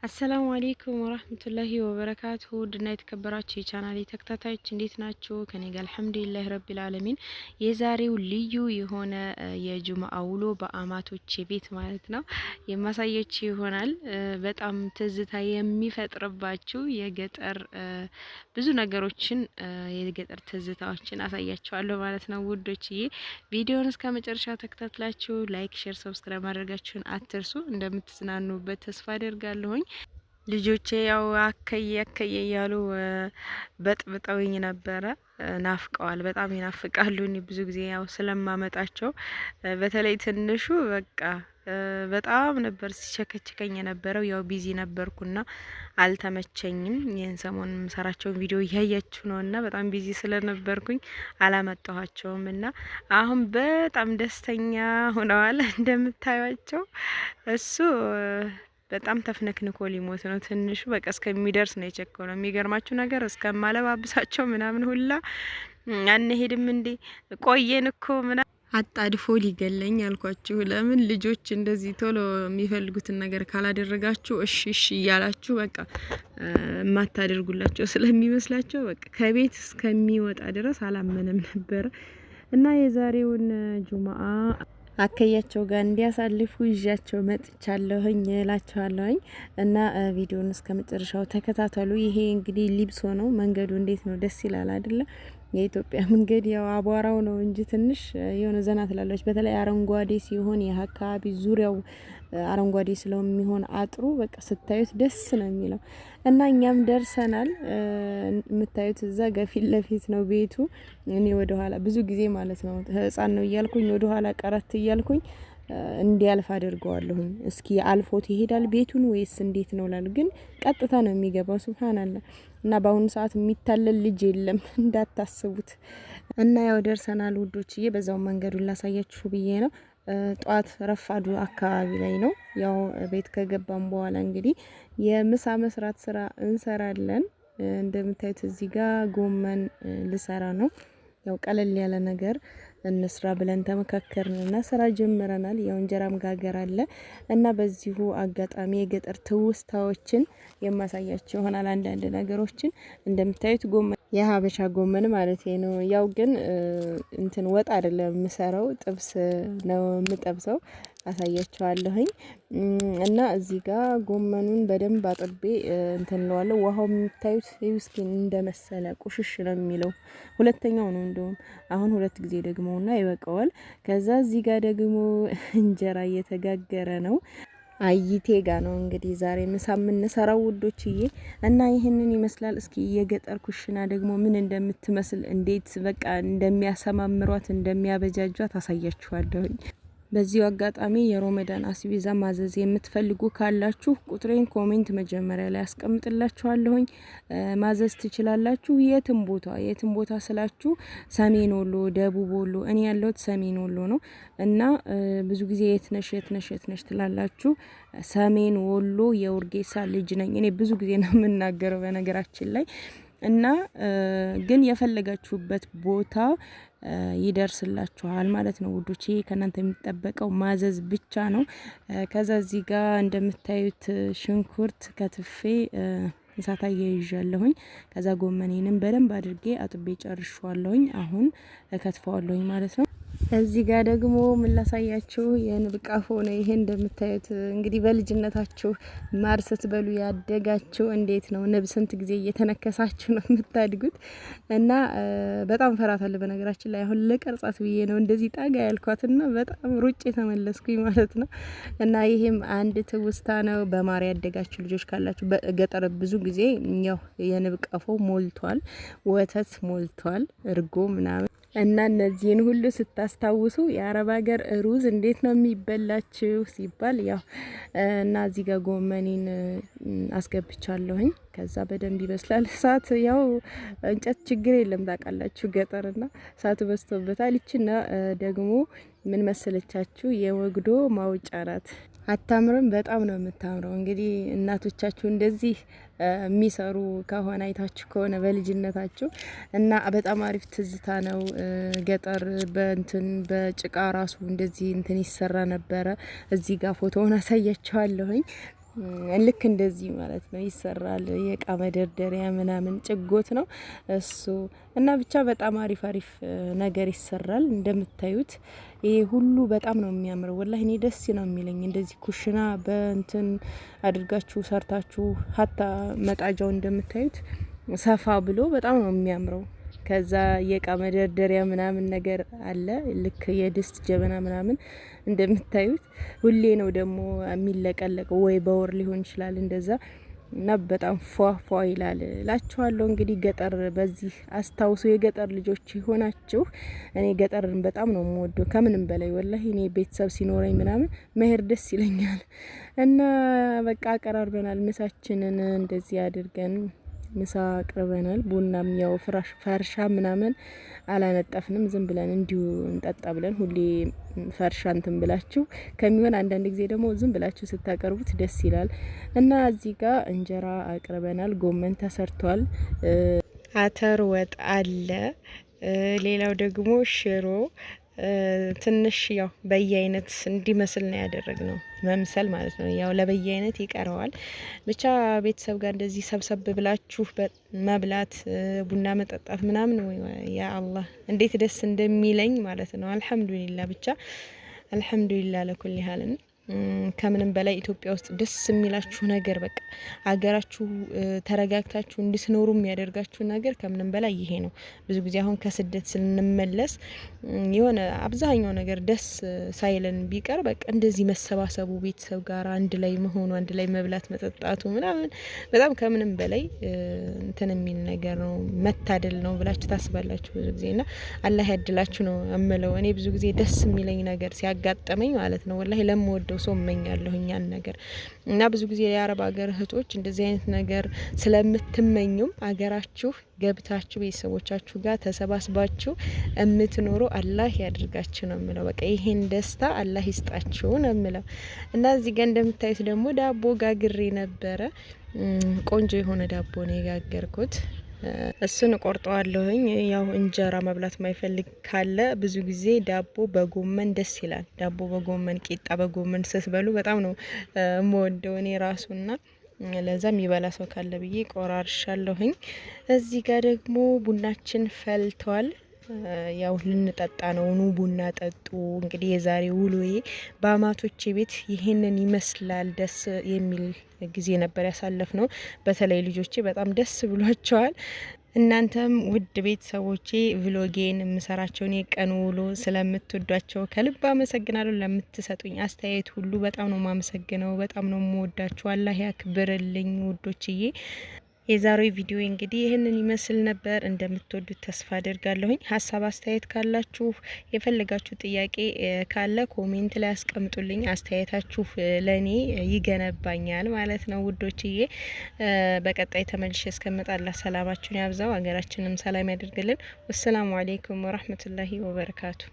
አሰላሙ አሌይኩም ወራህመቱላሂ ወበረካቱሁ ድና የተከበራችሁ የቻናሌ ተከታታዮች እንዴት ናችሁ? ከኔ ጋር አልሐምዱሊላህ ረቢል ዓለሚን። የዛሬው ልዩ የሆነ የጁምአ ውሎ በአማቶቼ ቤት ማለት ነው የማሳያችሁ ይሆናል። በጣም ትዝታ የሚፈጥርባችሁ የገጠር ብዙ ነገሮችን የገጠር ትዝታዎችን አሳያችኋለሁ ማለት ነው ውዶችዬ። ቪዲዮውን እስከ መጨረሻ ተከታትላችሁ ላይክ፣ ሼር፣ ሰብስክራይብ ማድረጋችሁን አትርሱ። እንደምትዝናኑበት ተስፋ አደርጋለሁኝ። ልጆቼ ያው አከየ እያሉ በጥብጠውኝ ነበረ። ናፍቀዋል፣ በጣም ይናፍቃሉ። እኔ ብዙ ጊዜ ያው ስለማመጣቸው በተለይ ትንሹ በቃ በጣም ነበር ሲቸከችከኝ የነበረው። ያው ቢዚ ነበርኩና አልተመቸኝም። ይህን ሰሞን የምሰራቸውን ቪዲዮ እያያችሁ ነውና በጣም ቢዚ ስለነበርኩኝ አላመጣኋቸውም እና አሁን በጣም ደስተኛ ሆነዋል እንደምታዩቸው። እሱ በጣም ተፍነክንኮ ሊሞት ነው። ትንሹ በቃ እስከሚደርስ ነው የቸኮለው። የሚገርማችሁ ነገር እስከማለባብሳቸው ምናምን ሁላ አንሄድም እንዴ ቆየን እኮ ምናምን አጣድፎ ሊገለኝ አልኳችሁ። ለምን ልጆች እንደዚህ ቶሎ የሚፈልጉትን ነገር ካላደረጋችሁ እሺ እሺ እያላችሁ በቃ የማታደርጉላቸው ስለሚመስላቸው በቃ ከቤት እስከሚወጣ ድረስ አላመነም ነበረ እና የዛሬውን ጁምአ አከያቸው ጋር እንዲያሳልፉ ይዣቸው መጥቻለሁኝ እላችኋለሁኝ። እና ቪዲዮውን እስከ መጨረሻው ተከታተሉ። ይሄ እንግዲህ ሊብሶ ነው። መንገዱ እንዴት ነው? ደስ ይላል አይደለ? የኢትዮጵያ መንገድ ያው አቧራው ነው እንጂ ትንሽ የሆነ ዘና ትላለች። በተለይ አረንጓዴ ሲሆን ይህ አካባቢ ዙሪያው አረንጓዴ ስለሚሆን አጥሩ በቃ ስታዩት ደስ ነው የሚለው እና እኛም ደርሰናል። የምታዩት እዛ ገፊት ለፊት ነው ቤቱ። እኔ ወደ ኋላ ብዙ ጊዜ ማለት ነው ህፃን ነው እያልኩኝ ወደ ኋላ ቀረት እያልኩኝ እንዲያልፍ አድርገዋለሁኝ። እስኪ አልፎት ይሄዳል ቤቱን ወይስ እንዴት ነው ላል፣ ግን ቀጥታ ነው የሚገባው። ሱብሃንአላህ። እና በአሁኑ ሰዓት የሚታለል ልጅ የለም እንዳታስቡት። እና ያው ደርሰናል ውዶችዬ። በዛው መንገዱን ላሳያችሁ ብዬ ነው። ጧት ረፋዱ አካባቢ ላይ ነው። ያው ቤት ከገባን በኋላ እንግዲህ የምሳ መስራት ስራ እንሰራለን። እንደምታዩት እዚህ ጋር ጎመን ልሰራ ነው። ያው ቀለል ያለ ነገር እንስራ ብለን ተመካከርንና ስራ ጀምረናል። ያው እንጀራም ጋገር አለ እና በዚሁ አጋጣሚ የገጠር ትውስታዎችን የማሳያቸው ይሆናል። አንዳንድ ነገሮችን እንደምታዩት ጎመን የሀበሻ ጎመን ማለት ነው። ያው ግን እንትን ወጥ አይደለም የምሰራው፣ ጥብስ ነው የምጠብሰው። አሳያችኋለሁኝ። እና እዚህ ጋር ጎመኑን በደንብ አጥቤ እንትን ለዋለሁ። ውሃው የምታዩት ይውስኪን እንደመሰለ ቁሽሽ ነው የሚለው። ሁለተኛው ነው እንደውም አሁን ሁለት ጊዜ ደግሞና ይበቃዋል። ከዛ እዚህ ጋር ደግሞ እንጀራ እየተጋገረ ነው። አይቴ ጋ ነው እንግዲህ ዛሬ ምሳ የምንሰራው ውዶችዬ። እና ይህንን ይመስላል። እስኪ የገጠር ኩሽና ደግሞ ምን እንደምትመስል እንዴት በቃ እንደሚያሰማምሯት እንደሚያበጃጇት አሳያችኋለሁኝ። በዚሁ አጋጣሚ የሮመዳን አስቤዛ ማዘዝ የምትፈልጉ ካላችሁ ቁጥሬን ኮሜንት መጀመሪያ ላይ አስቀምጥላችኋለሁኝ። ማዘዝ ትችላላችሁ። የትም ቦታ ስላችሁ ሰሜን ወሎ፣ ደቡብ ወሎ፣ እኔ ያለሁት ሰሜን ወሎ ነው እና ብዙ ጊዜ የትነሽ ትላላችሁ። ሰሜን ወሎ የውርጌሳ ልጅ ነኝ እኔ። ብዙ ጊዜ ነው የምናገረው በነገራችን ላይ እና ግን የፈለጋችሁበት ቦታ ይደርስላችኋል ማለት ነው ውዶቼ። ከናንተ የሚጠበቀው ማዘዝ ብቻ ነው። ከዛ እዚህ ጋር እንደምታዩት ሽንኩርት ከትፌ እሳት አያይዣለሁኝ። ከዛ ጎመኔንም በደንብ አድርጌ አጥቤ ጨርሻለሁኝ። አሁን እከትፈዋለሁኝ ማለት ነው። እዚህ ጋር ደግሞ ምን ላሳያችሁ፣ የንብ ቀፎ ነው ይሄ። እንደምታዩት እንግዲህ በልጅነታችሁ ማር ስትበሉ ያደጋችሁ እንዴት ነው ንብ ስንት ጊዜ እየተነከሳችሁ ነው የምታድጉት። እና በጣም ፈራታለሁ በነገራችን ላይ። አሁን ለቀርጻት ብዬ ነው እንደዚህ ጣጋ ያልኳትና በጣም ሩጭ የተመለስኩኝ ማለት ነው። እና ይሄም አንድ ትውስታ ነው። በማር ያደጋችሁ ልጆች ካላችሁ በገጠር ብዙ ጊዜ ያው የንብ ቀፎ ሞልቷል፣ ወተት ሞልቷል፣ እርጎ ምናምን እና እነዚህን ሁሉ ስታስታውሱ የአረብ ሀገር ሩዝ እንዴት ነው የሚበላችሁ ሲባል ያው እና እዚህ ጋር ጎመኔን አስገብቻለሁኝ። ከዛ በደንብ ይበስላል። እሳት ያው እንጨት ችግር የለም ታውቃላችሁ፣ ገጠርና እሳቱ በዝቶበታል። ይችና ደግሞ ምን መሰለቻችሁ የወግዶ ማውጫ ናት። አታምርም? በጣም ነው የምታምረው። እንግዲህ እናቶቻችሁ እንደዚህ የሚሰሩ ከሆነ አይታችሁ ከሆነ በልጅነታችሁ እና በጣም አሪፍ ትዝታ ነው። ገጠር በጭቃ ራሱ እንደዚህ እንትን ይሰራ ነበረ። እዚህ ጋር ፎቶውን አሳያችኋለሁኝ። ልክ እንደዚህ ማለት ነው ይሰራል። የእቃ መደርደሪያ ምናምን ጭጎት ነው እሱ እና ብቻ በጣም አሪፍ አሪፍ ነገር ይሰራል እንደምታዩት። ይሄ ሁሉ በጣም ነው የሚያምረው ወላሂ እኔ ደስ ነው የሚለኝ እንደዚህ ኩሽና በእንትን አድርጋችሁ ሰርታችሁ ሀታ መጣጃው እንደምታዩት ሰፋ ብሎ በጣም ነው የሚያምረው። ከዛ የእቃ መደርደሪያ ምናምን ነገር አለ ልክ የድስት ጀበና ምናምን እንደምታዩት ሁሌ ነው ደግሞ የሚለቀለቀው ወይ በወር ሊሆን ይችላል እንደዛ እና በጣም ፏ ይላል ላችኋለሁ። እንግዲህ ገጠር በዚህ አስታውሱ የገጠር ልጆች ሆናችሁ። እኔ ገጠርን በጣም ነው የምወደው ከምንም በላይ ወላሂ እኔ ቤተሰብ ሲኖረኝ ምናምን መሄድ ደስ ይለኛል። እና በቃ አቀራርበናል ምሳችንን እንደዚህ አድርገን ምሳ አቅርበናል። ቡናም ያው ፈርሻ ምናምን አላነጠፍንም ዝም ብለን እንዲሁ እንጠጣ ብለን ሁሌ ፈርሻ እንትን ብላችሁ ከሚሆን አንዳንድ ጊዜ ደግሞ ዝም ብላችሁ ስታቀርቡት ደስ ይላል። እና እዚህ ጋር እንጀራ አቅርበናል። ጎመን ተሰርቷል። አተር ወጥ አለ። ሌላው ደግሞ ሽሮ ትንሽ ያው በየአይነት እንዲመስል ነው ያደረግነው። መምሰል ማለት ነው ያው ለበየአይነት ይቀረዋል። ብቻ ቤተሰብ ጋር እንደዚህ ሰብሰብ ብላችሁ መብላት ቡና መጠጣት ምናምን ያ አላህ እንዴት ደስ እንደሚለኝ ማለት ነው። አልሐምዱሊላህ ብቻ አልሐምዱሊላህ ለኩል ሀልን ከምንም በላይ ኢትዮጵያ ውስጥ ደስ የሚላችሁ ነገር በቃ አገራችሁ ተረጋግታችሁ እንድትኖሩ የሚያደርጋችሁ ነገር ከምንም በላይ ይሄ ነው። ብዙ ጊዜ አሁን ከስደት ስንመለስ የሆነ አብዛኛው ነገር ደስ ሳይለን ቢቀር በቃ እንደዚህ መሰባሰቡ ቤተሰብ ጋር አንድ ላይ መሆኑ አንድ ላይ መብላት መጠጣቱ ምናምን በጣም ከምንም በላይ እንትን የሚል ነገር ነው። መታደል ነው ብላችሁ ታስባላችሁ ብዙ ጊዜ እና አላህ ያድላችሁ ነው እምለው። እኔ ብዙ ጊዜ ደስ የሚለኝ ነገር ሲያጋጥመኝ ማለት ነው ወላሂ ለምወደው ሰው እመኛለሁ እኛን ነገር እና ብዙ ጊዜ የአረብ ሀገር እህቶች እንደዚህ አይነት ነገር ስለምትመኙም አገራችሁ ገብታችሁ ቤተሰቦቻችሁ ጋር ተሰባስባችሁ የምትኖሩ አላህ ያድርጋችሁ ነው የምለው። በቃ ይሄን ደስታ አላህ ይስጣችሁ ነው የምለው። እና እዚህ ጋር እንደምታዩት ደግሞ ዳቦ ጋግሬ ነበረ። ቆንጆ የሆነ ዳቦ ነው የጋገርኩት። እሱን ቆርጠዋለሁኝ። ያው እንጀራ መብላት ማይፈልግ ካለ ብዙ ጊዜ ዳቦ በጎመን ደስ ይላል። ዳቦ በጎመን ቂጣ በጎመን ስትበሉ በጣም ነው የምወደው እኔ ራሱና ለዛ የሚበላ ሰው ካለ ብዬ ቆራርሻለሁኝ። እዚህ ጋር ደግሞ ቡናችን ፈልቷል። ያው ልንጠጣ ነው። ኑ ቡና ጠጡ። እንግዲህ የዛሬ ውሎዬ በአማቶቼ ቤት ይሄንን ይመስላል። ደስ የሚል ጊዜ ነበር ያሳለፍ ነው። በተለይ ልጆቼ በጣም ደስ ብሏቸዋል። እናንተም ውድ ቤተሰቦቼ ቭሎጌን የምሰራቸውን የቀን ውሎ ስለምትወዷቸው ከልብ አመሰግናለሁ። ለምትሰጡኝ አስተያየት ሁሉ በጣም ነው ማመሰግነው። በጣም ነው የምወዳችሁ። አላህ ያክብርልኝ ውዶችዬ። የዛሬው ቪዲዮ እንግዲህ ይህንን ይመስል ነበር። እንደምትወዱት ተስፋ አድርጋለሁኝ። ሀሳብ አስተያየት ካላችሁ የፈለጋችሁ ጥያቄ ካለ ኮሜንት ላይ አስቀምጡልኝ። አስተያየታችሁ ለኔ ይገነባኛል ማለት ነው ውዶችዬ። በቀጣይ ተመልሼ እስከመጣላ ሰላማችሁን ያብዛው፣ ሀገራችንም ሰላም ያደርግልን። ወሰላሙ አሌይኩም ወራህመቱላሂ ወበረካቱ።